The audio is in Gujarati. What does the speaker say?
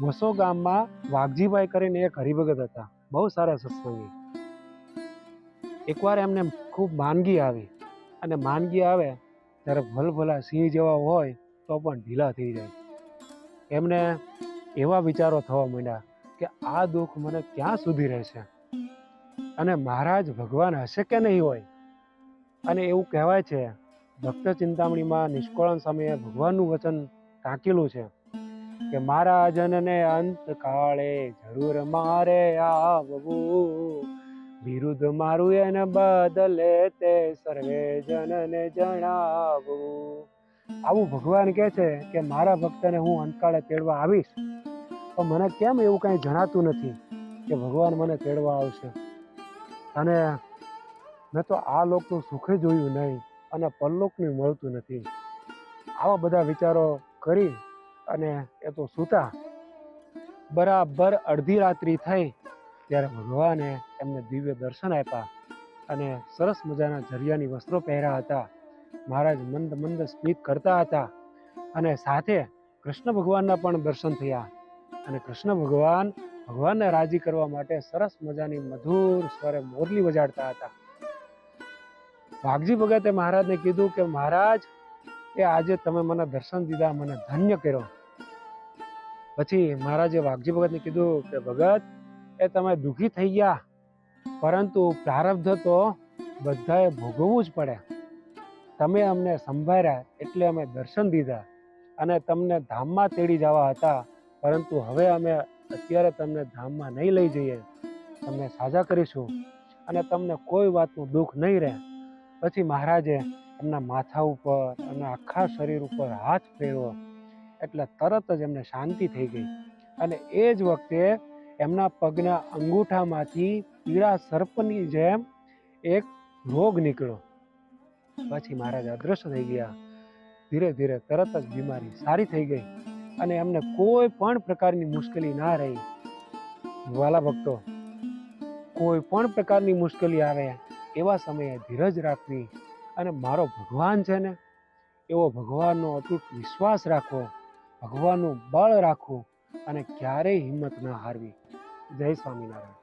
વસો ગામમાં વાઘજીભાઈ કરીને એક હરિભગત હતા, બહુ સારા સત્સંગી. એકવાર એમને ખૂબ માંદગી આવી, અને માંદગી આવે ત્યારે ભલભલા સિંહ જેવા હોય તો પણ ઢીલા થઈ જાય. એમને એવા વિચારો થવા માંડ્યા કે આ દુઃખ મને ક્યાં સુધી રહેશે, અને મહારાજ ભગવાન હશે કે નહીં હોય. અને એવું કહેવાય છે ભક્ત ચિંતામણીમાં નિષ્કળન સમયે ભગવાનનું વચન ટાંકેલું છે કે મારા જનને અંત કાળે જરૂર મારે આવવું, વિરુદ્ધ મારું એને બદલે તે સર્વે જનને જણાવવું. આવું ભગવાન કહે છે કે મારા ભક્તને હું અંતકાળે તેડવા આવીશ, તો મને કેમ એવું કંઈ જણાતું નથી કે ભગવાન મને તેડવા આવશે. અને મેં તો આ લોકનું સુખે જોયું નહીં અને પરલોકનું મળતું નથી. આવા બધા વિચારો કરી અને એ તો સૂતા. બરાબર અડધી રાત્રિ થઈ ત્યારે ભગવાને એમને દિવ્ય દર્શન આપ્યા અને સરસ મજાના ઝરિયાની વસ્ત્રો પહેર્યા હતા. મહારાજ મંદ મંદ સ્મિત કરતા હતા અને સાથે કૃષ્ણ ભગવાનના પણ દર્શન થયા. અને કૃષ્ણ ભગવાનને રાજી કરવા માટે સરસ મજાની મધુર સ્વરે મોરલી વજાડતા હતા. વાઘજી ભગતે મહારાજને કીધું કે મહારાજ, એ આજે તમે મને દર્શન દીધા, મને ધન્ય કર્યો. પછી મહારાજે વાઘજી ભગતને કીધું કે ભગત, એ તમે દુઃખી થઈ ગયા, પરંતુ પ્રારબ્ધ તો બધાએ ભોગવવું જ પડે. તમે અમને સંભાળ્યા એટલે અમે દર્શન દીધા અને તમને ધામમાં તેડી જવા હતા, પરંતુ હવે અમે અત્યારે તમને ધામમાં નહીં લઈ જઈએ, તમને સાજા કરીશું અને તમને કોઈ વાતનું દુઃખ નહીં રહે. પછી મહારાજે એમના માથા ઉપર અને આખા શરીર ઉપર હાથ ફેરવો એટલે તરત જ એમને શાંતિ થઈ ગઈ. અને એ જ વખતે એમના પગના અંગૂઠામાંથી પીળા સર્પની જેમ એક રોગ નીકળ્યો. પછી મહારાજ અદ્રશ્ય થઈ ગયા. ધીરે ધીરે તરત જ બીમારી સારી થઈ ગઈ અને એમને કોઈ પણ પ્રકારની મુશ્કેલી ના રહી. વાલા ભક્તો, કોઈ પણ પ્રકારની મુશ્કેલી આવે એવા સમયે ધીરજ રાખવી અને મારો ભગવાન છે ને એવો ભગવાનનો અતૂટ વિશ્વાસ રાખવો, ભગવાનનું બળ રાખવું અને ક્યારેય હિંમત ના હારવી. જય સ્વામિનારાયણ.